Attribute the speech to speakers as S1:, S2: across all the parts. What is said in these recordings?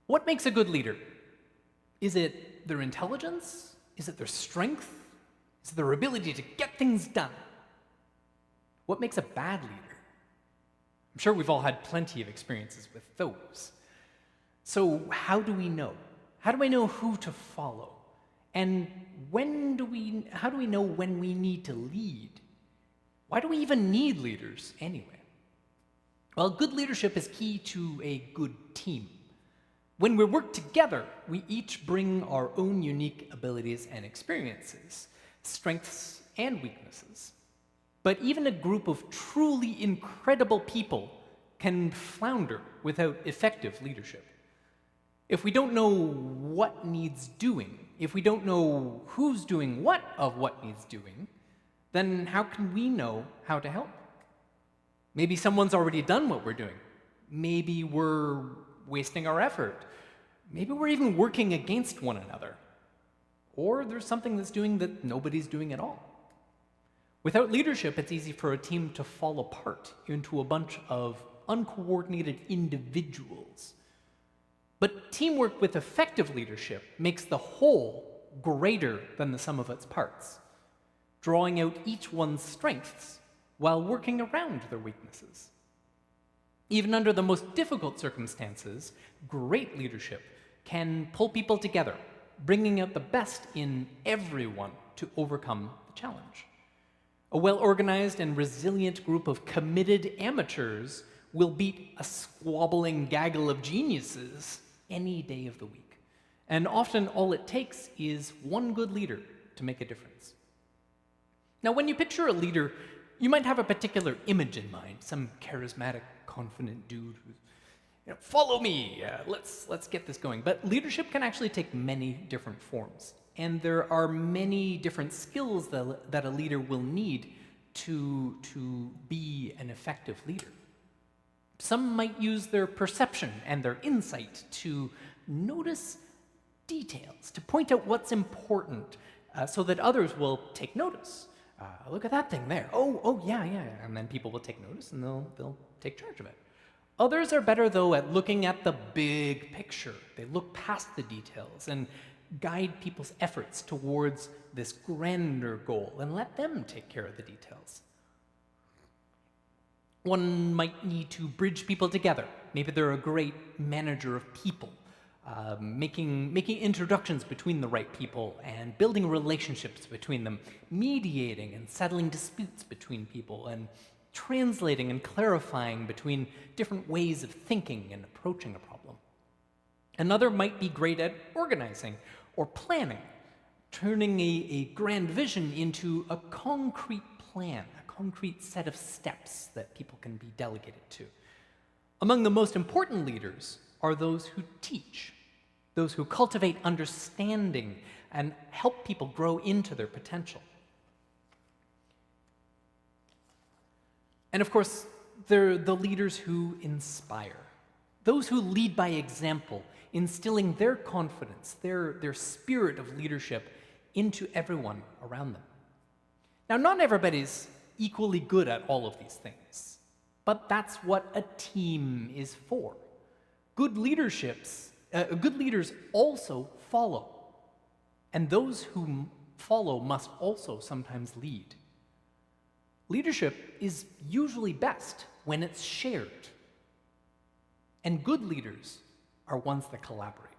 S1: What makes a good leader? Is it their intelligence? Is it their strength? Is it their ability to get things done? What makes a bad leader? I'm sure we've all had plenty of experiences with those. So how do we know? How do I know who to follow? And how do we know when we need to lead? Why do we even need leaders anyway? Well, good leadership is key to a good team. When we work together, we each bring our own unique abilities and experiences, strengths and weaknesses. But even a group of truly incredible people can flounder without effective leadership. If we don't know what needs doing, if we don't know who's doing what of what needs doing, then how can we know how to help? Maybe someone's already done what we're doing. Maybe we're wasting our effort. Maybe we're even working against one another. Or there's something that's doing that nobody's doing at all. Without leadership, it's easy for a team to fall apart into a bunch of uncoordinated individuals. But teamwork with effective leadership makes the whole greater than the sum of its parts, drawing out each one's strengths while working around their weaknesses. Even under the most difficult circumstances, great leadership can pull people together, bringing out the best in everyone to overcome the challenge. A well-organized and resilient group of committed amateurs will beat a squabbling gaggle of geniuses any day of the week. And often all it takes is one good leader to make a difference. Now, when you picture a leader, you might have a particular image in mind, some charismatic, confident dude who's, follow me, let's get this going. But leadership can actually take many different forms. And there are many different skills that a leader will need to be an effective leader. Some might use their perception and their insight to notice details, to point out what's important so that others will take notice. Look at that thing there. Oh, yeah. And then people will take notice and they'll take charge of it. Others are better, though, at looking at the big picture. They look past the details and guide people's efforts towards this grander goal and let them take care of the details. One might need to bridge people together. Maybe they're a great manager of people, making introductions between the right people and building relationships between them, mediating and settling disputes between people, and translating and clarifying between different ways of thinking and approaching a problem. Another might be great at organizing or planning, turning a grand vision into a concrete plan, a concrete set of steps that people can be delegated to. Among the most important leaders are those who teach, those who cultivate understanding and help people grow into their potential. And of course, they're the leaders who inspire, those who lead by example, instilling their confidence, their spirit of leadership into everyone around them. Now, not everybody's equally good at all of these things, but that's what a team is for. Good leaders also follow, and those who follow must also sometimes lead. Leadership is usually best when it's shared, and good leaders are ones that collaborate.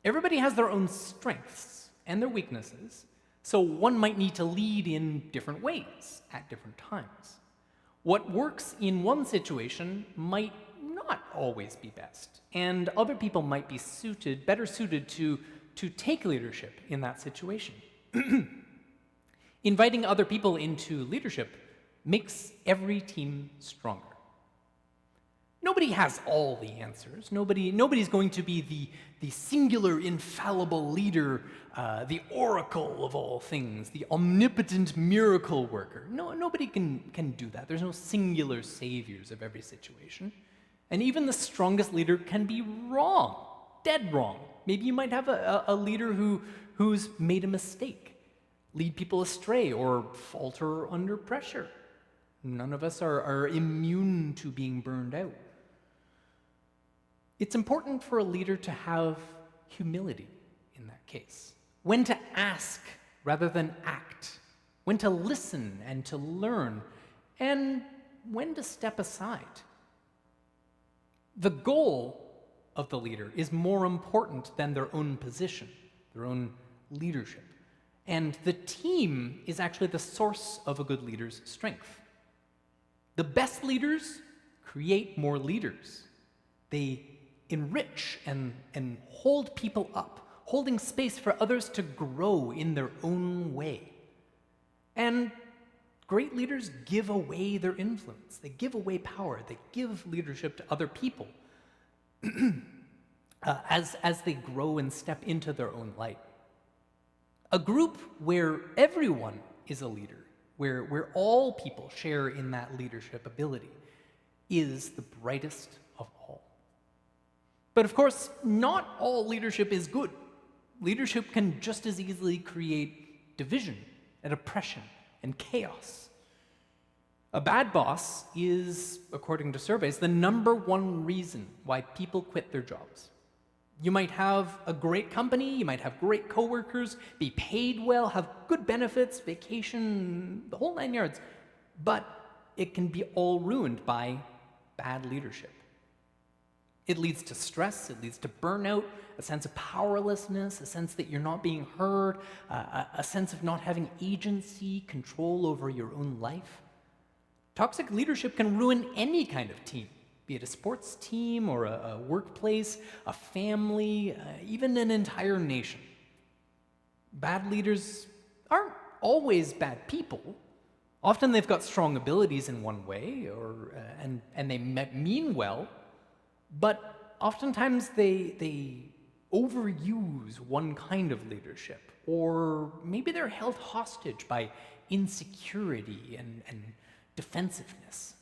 S1: Everybody has their own strengths and their weaknesses, so one might need to lead in different ways at different times. What works in one situation might not always be best, and other people might be better suited to take leadership in that situation. Inviting other people into leadership makes every team stronger. Nobody has all the answers. Nobody's going to be the singular, infallible leader, the oracle of all things, the omnipotent miracle worker. No, nobody can do that. There's no singular saviors of every situation. And even the strongest leader can be wrong, dead wrong. Maybe you might have a leader who's made a mistake, lead people astray, or falter under pressure. None of us are immune to being burned out. It's important for a leader to have humility in that case. When to ask rather than act. When to listen and to learn. And when to step aside. The goal of the leader is more important than their own position, their own leadership. And the team is actually the source of a good leader's strength. The best leaders create more leaders. They enrich and hold people up, holding space for others to grow in their own way. And great leaders give away their influence. They give away power. They give leadership to other people as they grow and step into their own light. A group where everyone is a leader, where all people share in that leadership ability, is the brightest of all. But of course, not all leadership is good. Leadership can just as easily create division and oppression and chaos. A bad boss is, according to surveys, the #1 reason why people quit their jobs. You might have a great company, you might have great coworkers, be paid well, have good benefits, vacation, the whole 9 yards, but it can be all ruined by bad leadership. It leads to stress, it leads to burnout, a sense of powerlessness, a sense that you're not being heard, a sense of not having agency, control over your own life. Toxic leadership can ruin any kind of team, be it a sports team or a workplace, a family, even an entire nation. Bad leaders aren't always bad people. Often they've got strong abilities in one way, and they mean well, but oftentimes they overuse one kind of leadership, or maybe they're held hostage by insecurity and defensiveness.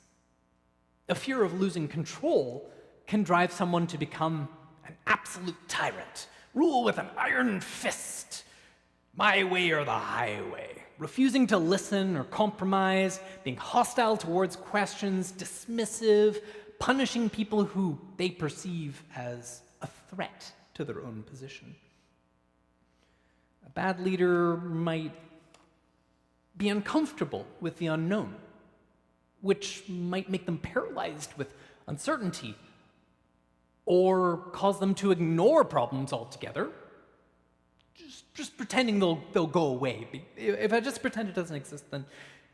S1: A fear of losing control can drive someone to become an absolute tyrant, rule with an iron fist, my way or the highway, refusing to listen or compromise, being hostile towards questions, dismissive, punishing people who they perceive as a threat to their own position. A bad leader might be uncomfortable with the unknown, which might make them paralyzed with uncertainty or cause them to ignore problems altogether, just pretending they'll go away. If I just pretend it doesn't exist, then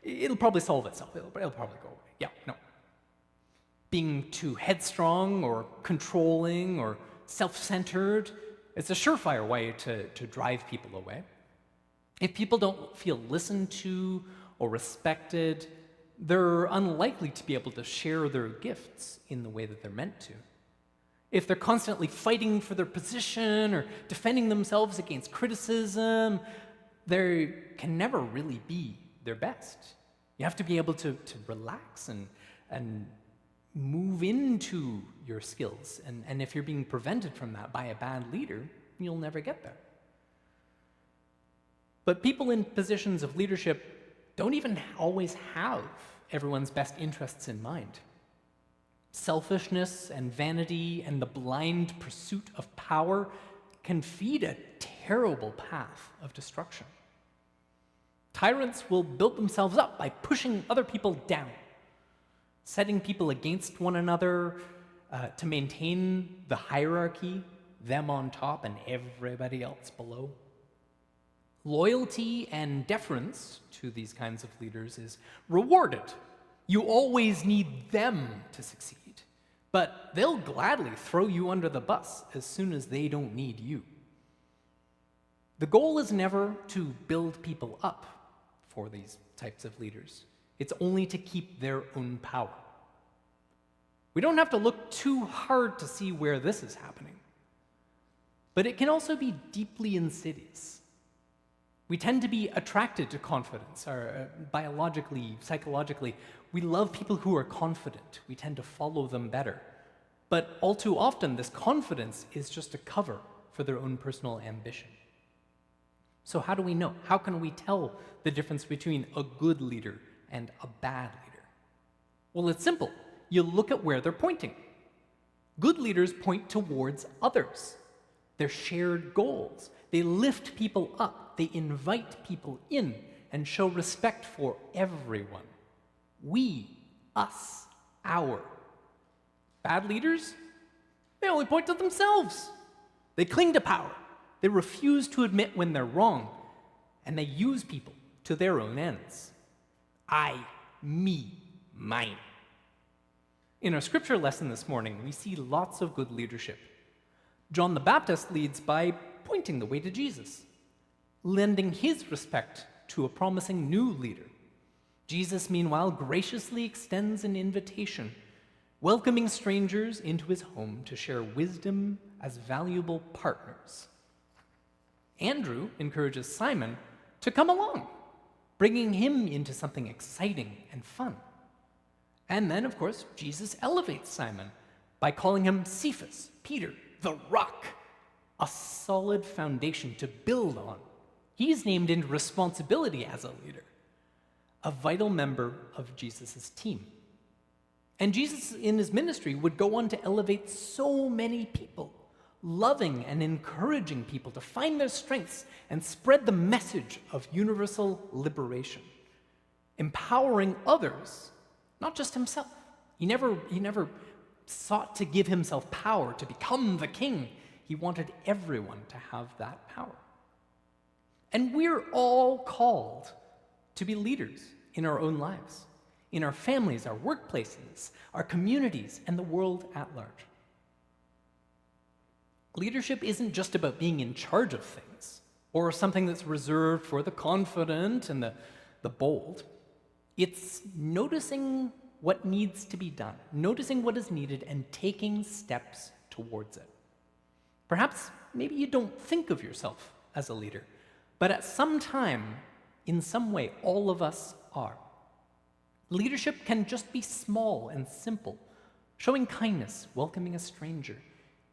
S1: it'll probably solve itself. It'll probably go away. Yeah, no. Being too headstrong or controlling or self-centered, it's a surefire way to drive people away. If people don't feel listened to or respected, they're unlikely to be able to share their gifts in the way that they're meant to. If they're constantly fighting for their position or defending themselves against criticism, they can never really be their best. You have to be able to relax and move into your skills. And if you're being prevented from that by a bad leader, you'll never get there. But people in positions of leadership don't even always have everyone's best interests in mind. Selfishness and vanity and the blind pursuit of power can feed a terrible path of destruction. Tyrants will build themselves up by pushing other people down, setting people against one another to maintain the hierarchy, them on top and everybody else below. Loyalty and deference to these kinds of leaders is rewarded. You always need them to succeed, but they'll gladly throw you under the bus as soon as they don't need you. The goal is never to build people up for these types of leaders. It's only to keep their own power. We don't have to look too hard to see where this is happening, but it can also be deeply insidious. We tend to be attracted to confidence, or biologically, psychologically. We love people who are confident. We tend to follow them better. But all too often, this confidence is just a cover for their own personal ambition. So how do we know? How can we tell the difference between a good leader and a bad leader? Well, it's simple. You look at where they're pointing. Good leaders point towards others, their shared goals. They lift people up, they invite people in, and show respect for everyone. We, us, our. Bad leaders? They only point to themselves. They cling to power. They refuse to admit when they're wrong, and they use people to their own ends. I, me, mine. In our scripture lesson this morning, we see lots of good leadership. John the Baptist leads by pointing the way to Jesus, lending his respect to a promising new leader. Jesus, meanwhile, graciously extends an invitation, welcoming strangers into his home to share wisdom as valuable partners. Andrew encourages Simon to come along, bringing him into something exciting and fun. And then, of course, Jesus elevates Simon by calling him Cephas, Peter, the rock, a solid foundation to build on. He's named into responsibility as a leader, a vital member of Jesus' team. And Jesus, in his ministry, would go on to elevate so many people, loving and encouraging people to find their strengths and spread the message of universal liberation, empowering others, not just himself. He never sought to give himself power to become the king. He wanted everyone to have that power. And we're all called to be leaders in our own lives, in our families, our workplaces, our communities, and the world at large. Leadership isn't just about being in charge of things or something that's reserved for the confident and the bold. It's noticing what needs to be done, noticing what is needed, and taking steps towards it. Perhaps maybe you don't think of yourself as a leader, but at some time, in some way, all of us are. Leadership can just be small and simple, showing kindness, welcoming a stranger.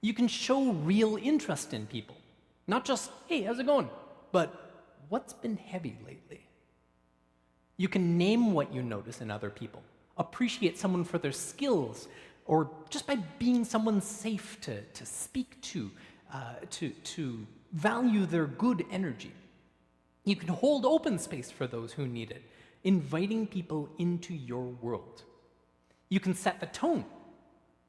S1: You can show real interest in people, not just, hey, how's it going? But what's been heavy lately? You can name what you notice in other people, appreciate someone for their skills, or just by being someone safe to speak to value their good energy. You can hold open space for those who need it, inviting people into your world. You can set the tone.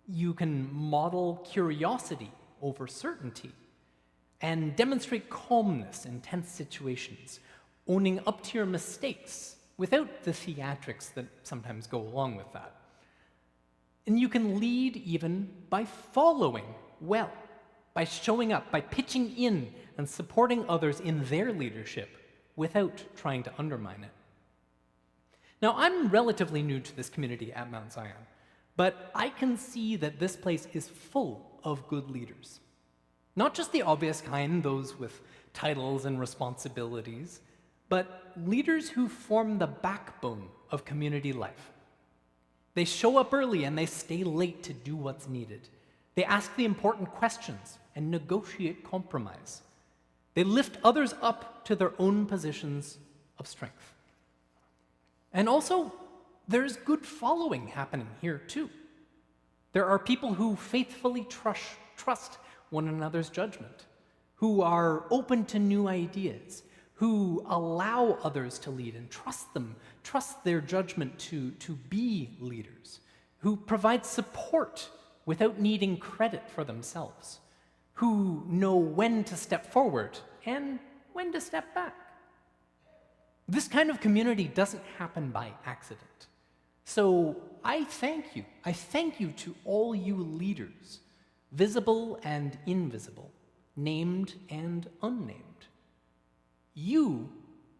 S1: You can model curiosity over certainty and demonstrate calmness in tense situations, owning up to your mistakes without the theatrics that sometimes go along with that. And you can lead even by following well, by showing up, by pitching in and supporting others in their leadership without trying to undermine it. Now, I'm relatively new to this community at Mount Zion, but I can see that this place is full of good leaders. Not just the obvious kind, those with titles and responsibilities, but leaders who form the backbone of community life. They show up early and they stay late to do what's needed. They ask the important questions and negotiate compromise. They lift others up to their own positions of strength. And also, there's good following happening here too. There are people who faithfully trust one another's judgment, who are open to new ideas, who allow others to lead and trust their judgment to be leaders, who provide support without needing credit for themselves, who know when to step forward and when to step back. This kind of community doesn't happen by accident. So I thank you. I thank you to all you leaders, visible and invisible, named and unnamed. You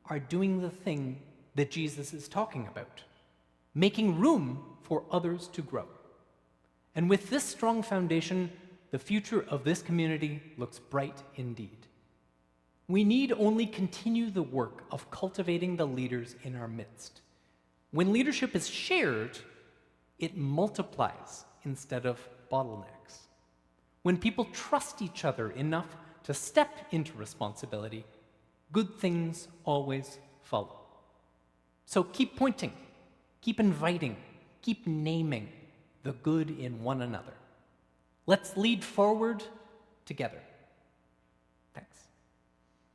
S1: are doing the thing that Jesus is talking about, making room for others to grow. And with this strong foundation, the future of this community looks bright indeed. We need only continue the work of cultivating the leaders in our midst. When leadership is shared, it multiplies instead of bottlenecks. When people trust each other enough to step into responsibility, good things always follow. So keep pointing, keep inviting, keep naming the good in one another. Let's lead forward together.